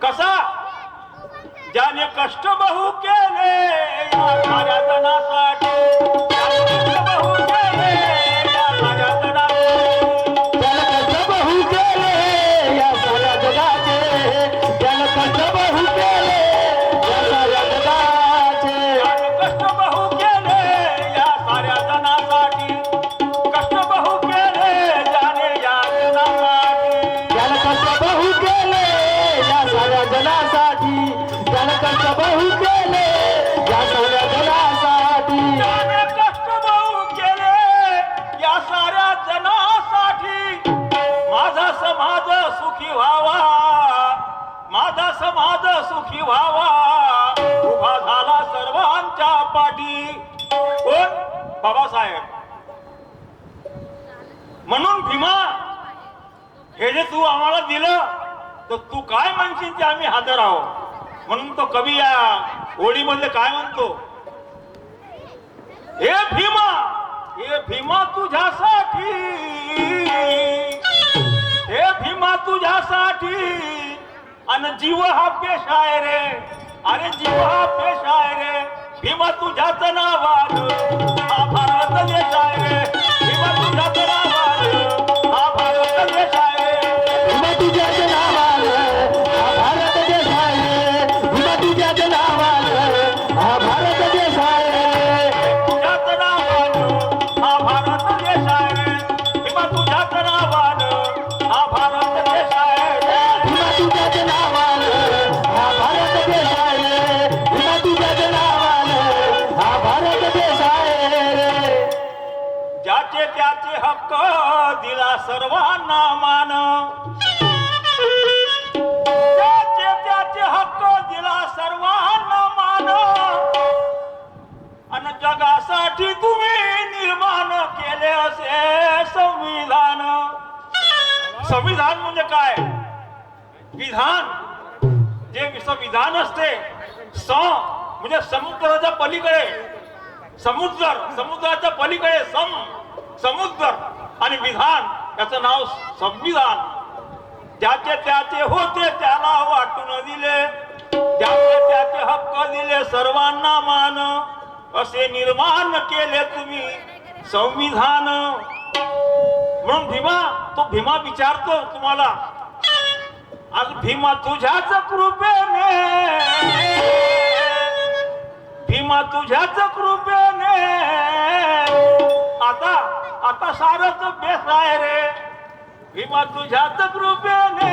कसा ज्याने कष्ट बहु केले या साऱ्या जनासाठी, ज्याने कष्ट बहु केले या साऱ्या जनासाठी, त्याला कष्ट बहु केले या साऱ्या जगाचे, त्याला कष्ट बहु केले या साऱ्या जगाचे, ज्याने कष्ट बहु केले या साऱ्या जनासाठी, कष्ट बहु केले ज्याने या जनासाठी, त्याला कष्ट बहु केले या साऱ्या जगासाठी, त्याला कष्ट बहु केले या साऱ्या जगासाठी, ज्याने कष्ट बहु केले या साऱ्या जनासाठी, माझा समाज सुखी व्हावा, माझा समाज सुखी व्हावा, उभा झाला सर्वांच्या पाठी. कोण? बाबासाहेब. म्हणून भीमा, हे जे तू आम्हाला दिलं तर तू काय म्हणशील ते आम्ही हजर आहोत. म्हणून तो कवी या होळीमध्ये काय म्हणतो, हे भीमा, हे भीमा तुझ्यासाठी, हे भीमा तुझ्यासाठी, अन जीव हा पेश आहे रे, अरे जीव हा पेश आहे रे, भीमा तुझ्याच नावानं हा भारत देश आहे रे, भीमा तुझ्याच नावानं हा भारत देश आहे रे, भीमा तुझ्याच नावानं हा भारत देश आहे, भीमा तुझ्याच नावानं हा भारत देश आहे, तुझ्याच नावानं हा भारत देश आहे रे, भीमा तुझ्याच नावानं हा भारत देश आहे रे. भीमा तुझ्याच नावानं हा भारत देश आहे, भीमा तुझ्याच नावानं हा भारत देश आहे रे. ज्याचे त्याचे हक्क दिला सर्वांना मान, ज्याचे त्याचे हक्क दिला सर्वांना मान, आणि जगासाठी तुम्ही निर्माण केले असे संविधान. संविधान म्हणजे काय? विधान. जे विधान असते, म्हणजे समुद्राच्या पलीकडे समुद्र, समुद्राच्या पलीकडे समुद्र, आणि विधान याचं नाव संविधान. ज्याचे त्याचे होते त्याला वाटून दिले, ज्याचे त्याचे हक्क दिले सर्वांना मान, असे निर्माण केले तुम्ही संविधान. म्हणून भीमा, तो भीमा विचारतो तुम्हाला, आज भीमा तुझ्याच कृपेने, भीमा तुझ्याच कृपेने, आता आता सारच बेस आहे रे, भीमा तुझ्याच कृपेने,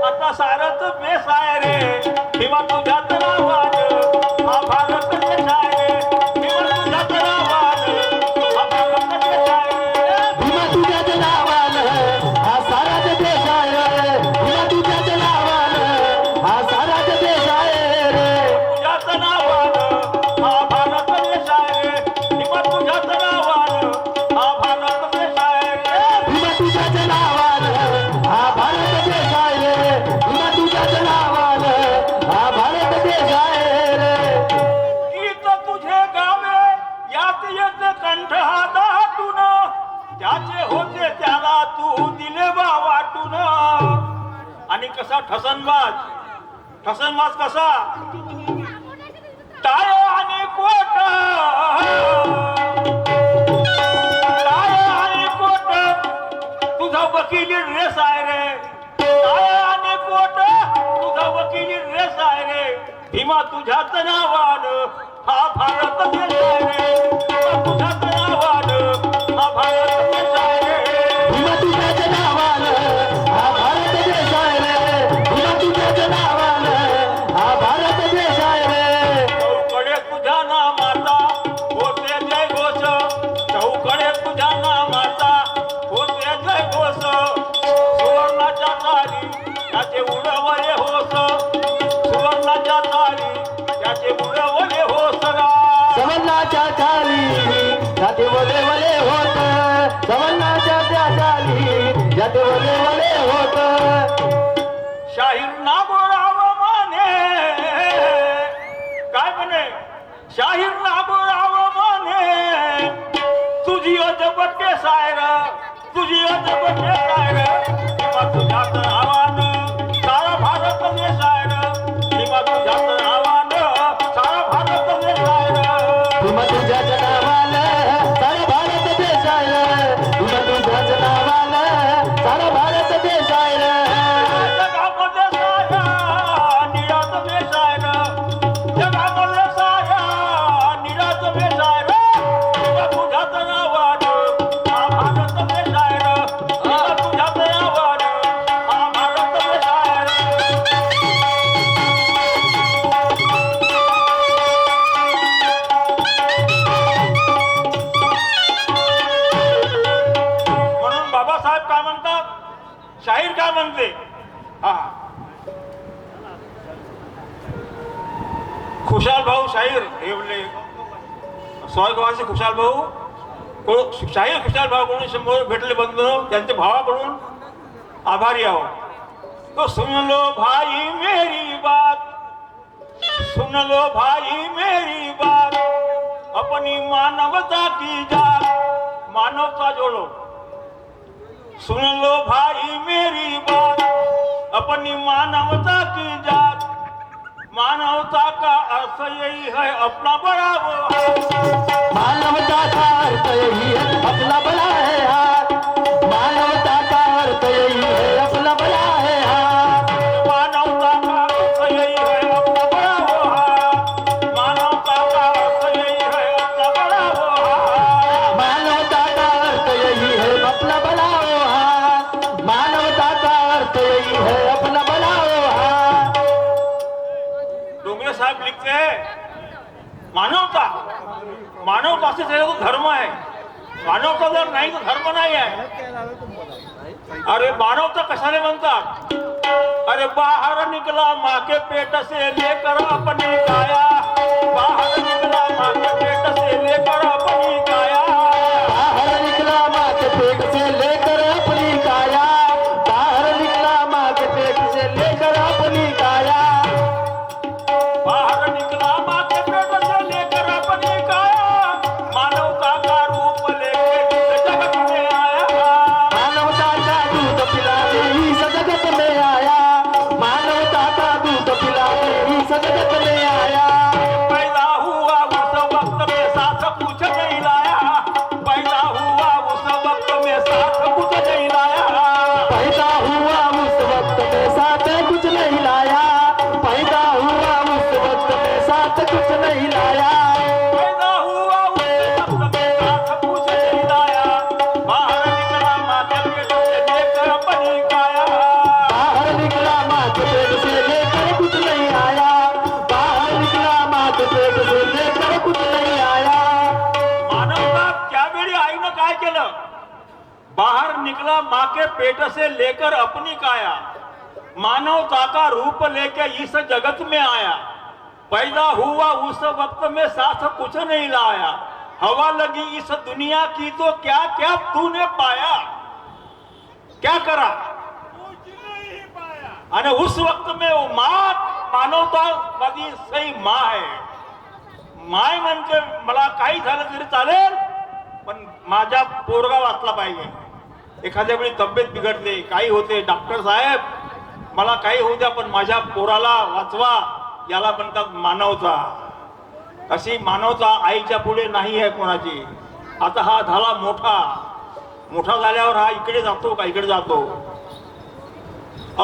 आता सारच बेस आहे रे, भीमा तुझ्याच नावानं हा भारत देश आहे रे, भीमा तुझ्याच नावानं हा भारत देश आहे रे, भीमा तुझ्याच नावानं हा साराच देश आहे, भीमा तुझ्याच नावानं हा साराच देश आहे रे. तुझ्याच नावानं हा भारत देश आहे रे, भीमा तुझ्याच नावानं हा भारत देश आहे रे. भीमा तुझ्याच नावानं हा भारत देश आहे, भीमा तुझ्याच नावानं हा भारत देश आहे रे. गीत तुझे गावे यात येते कंठ हा दाटून, ज्याचे होते त्याला तू दिले बा वाटून. आणि कसा ठसनबाज, ठसनबाज कसा, टाळ आणि कोट, टाळ आणि कोट, तुझा वकिली ड्रेस आहे रे, टाळ आणि कोट, तुझा वकिली ड्रेस आहे रे, भीमा तुझ्याच नावानं हा भारत देश आहे रे, भीमा तुझ्याच नावानं हा भारत देश आहे रे. भीमा तुझ्याच नावानं हा भारत देश आहे रे, भीमा तुझ्याच नावानं हा भारत देश आहे रे. चौकडे तुझ्या नामाचा होते जय घोष, चौकडे तुझ्या नामाचा होते जय घोष, सुवर्णाच्या तारी त्याचे उडवले होस, सुवर्णाच्या तारी त्याचे उडवले होस गा. सवनाच्या चाली जाते वले वले होत, सवनाच्या त्या चाली जाते वले वले होत. शाहीर नागोराव माने, काय म्हणे, शाहीर नागोराव माने, तुझी अजब सायर, तुझी अजब सायर, तुझ्याच नावानं सारा भारत देश आहे रे, खुशाल भाऊ शाहीर हे म्हणले सोयगावाचे खुशाल भाऊ शाहीर खुशाल भाऊ म्हणून 100 भेटले बंधू त्यांच्या भावाकडून आभारी आहो. तो सुन लो भाई मेरी बात, सुन लो भाई मेरी बात, अपनी मानवता की जात, मानवता जोड़ो. सुन लो भाई मेरी बात, अपनी मानवता की जात, मानवता का अर्थ यही है अपना बड़ा वो हाथ. मानवता का अर्थ यही है अपना बड़ा है हाथ. मानवता का अर्थ यही है अपना बड़ा है हाथ. मानवता का अर्थ यही है अपना बड़ा वो हाथ. मानवता का अर्थ यही है अपना बड़ा वो हाथ. मानवता का अर्थ यही है अपना बड़ा वो हाथ. मानवता का अर्थ यही है अपना बड़ा वो हाथ. डोंगरे साहब लिखते हैं मानवता, मानवता से तो धर्म है. मानवता जर नाही तो धर्म नाही आहे. अरे मानवता कशाने म्हणतात? अरे बाहर निकला माँ के पेट से लेकर अपनी काया, बाहर निकला माँ के पेट से लेकर अपनी काया, बाहर निकला माँ के पेट से लेकर अपनी काया. बाहर निकला माँ के पेट से लेकर अपनी काया. बाहर निकला माँ के पेट से लेकर अपनी काया, मानवता का रूप लेके इस जगत में आया. मानवता का दूध पिलाने इस जगत में आया. मानवता का दूध पिलाने इस जगत में आया. पैदा हुआ उस वक्त में साथ कुछ नहीं लाया, पैदा हुआ उस वक्त में साथ कुछ नहीं लाया. पैदा हुआ उस वक्त में साथ कुछ नहीं लाया. पैदा हुआ उस वक्त में साथ कुछ नहीं लाया. पैदा हुआ उस वक्त में साथ कुछ नहीं लाया. बाहर निकला माँ के पेट से लेकर अपनी काया, बाहर निकला माँ के पेट से लेकर कुछ नहीं आया. बाहर निकला माँ के पेट से लेकर कुछ नहीं आया. मानवता त्यावेळी आईनं काय केलं? बाहर निकला माँ के पेट से लेकर अपनी काया, मानवता का रूप लेके इस जगत में आया. पैदा हुआ उस वक्त में साथ कुछ नहीं लाया. हवा लगी इस दुनिया की तो क्या क्या तूने पाया, क्या करा? आणि उस वक्त में वो माँ मानवता माझी सही माँ आहे. माय म्हणजे मला काही झालं तरी चालेल, पण माझा पोरगा वाचला पाहिजे. एखाद्या वेळी तब्येत बिघडते, काही होते, डॉक्टर साहेब मला काही होऊ द्या पण माझ्या पोराला वाचवा, याला म्हणतात मानवता. अशी मानवता आईच्या पुढे नाही आहे कोणाची. आता हा झाला मोठा, मोठा झाल्यावर हा इकडे जातो का इकडे जातो.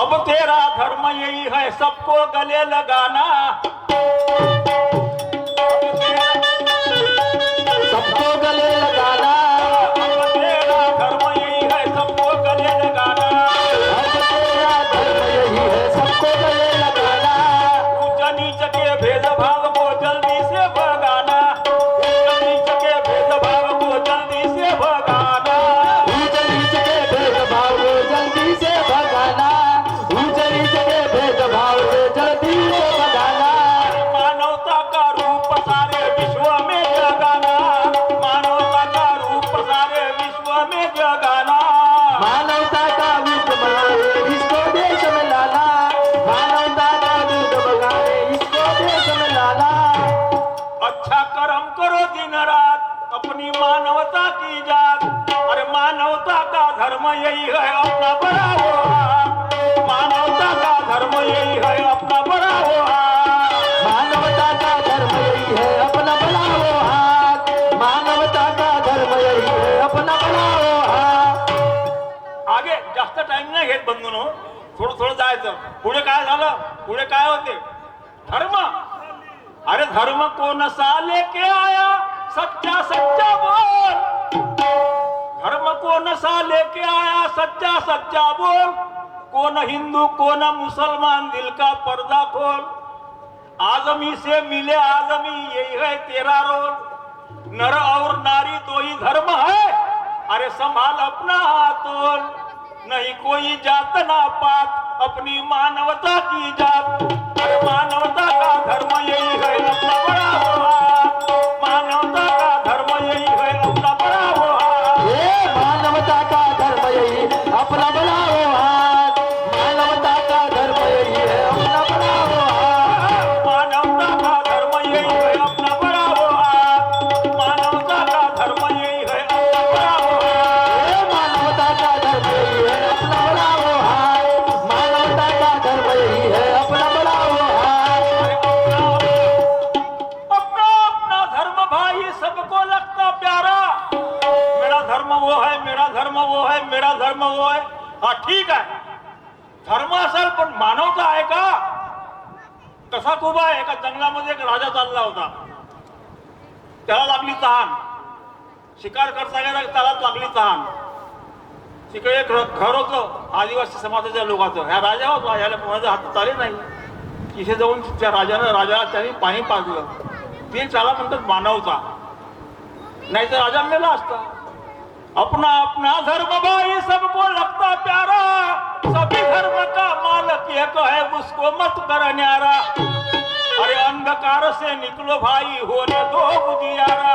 अब तेरा धर्म यही है सबको गले लगाना, सबको गले लगाना. अब तेरा धर्म यही है सबको गले लगाना. अब तेरा धर्म यही है सबको गले लगाना. ऊंच नीच के भेदभाव को जल्दी से भगाना, ऊंच नीच के भेदभाव को जल्दी से भगाना. ऊंच नीच के भेदभाव को जल्दी से भगाना. ऊंच नीच के भेदभाव से जल्दी से भगाना. मानवता का रूप सारे विश्व में जगाना, मानवता का रूप सारे विश्व में जगाना. मानवता का विश्व बनाए इसको देश में लाना. मानवता का विश्व बनाए इसको देश में लाना. अच्छा कर्म करो दिन रात, अपनी मानवता की जात. अरे मानवता का धर्म यही है अपना बड़ा वो हाथ. मानवता का धर्म यही है अपना बड़ा वो हाथ. मानवता का धर्म यही है अपना बड़ा वो हाथ. मानवता का धर्म यही है अपना बड़ा वो हाथ. आगे जास्त टाइम नाही घेत बंधूनो, थोडं थोडं जायचं. पुढे काय झालं? पुढे काय होते? धर्म. अरे धर्म कौन सा लेके आया, सच्चा सच्चा बोल. धर्म कौन सा लेके आया, सच्चा सच्चा बोल. कौन हिंदू कौन मुसलमान, दिल का पर्दा खोल. आदमी से मिले आदमी, यही है तेरा रोल. नर और नारी दो ही धर्म है, अरे संभाल अपना हाथोल. नहीं कोई जात ना पात, अपनी मानवता की जात. अरे मानवता का धर्म यही है अपना धर्म जो आहे हा ठीक आहे, धर्म असेल पण मानवता आहे का? कसा खूप आहे, एका जंगलामध्ये एक राजा चालला होता, त्याला लागली तहान, शिकार करता गेला त्याला लागली तहान. तिकडे एक घर होतं आदिवासी समाजाच्या लोकांचं, ह्या राजा होता, ह्याला कोणाच्या हातात आले नाही. तिथे जाऊन त्या राजाला त्यांनी पाणी पाजलं. ते त्याला म्हणतात मानवता, नाही तर राजा मेला असता. अपना अपना धर्म भाई सबको लगता प्यारा, सभी धर्म का मालक एक है उसको मत कर न्यारा. अरे अंधकार से निकलो भाई होने दो उजियारा,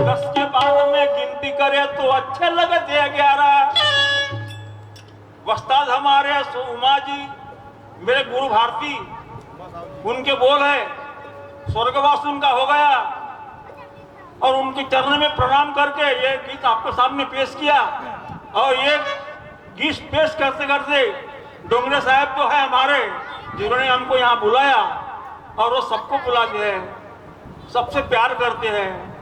10 के बाद में गिनती करे तो अच्छे लगते 11. वस्ताद हमारे उमा जी मेरे गुरु भारती, उनके बोल है स्वर्गवास उनका हो गया और उनके चरण में प्रणाम करके ये गीत आपके सामने पेश किया. और ये गीत पेश करते करते डोंगरे साहब जो है हमारे, जिन्होंने हमको यहाँ बुलाया और वो सबको बुलाते हैं, सबसे प्यार करते हैं.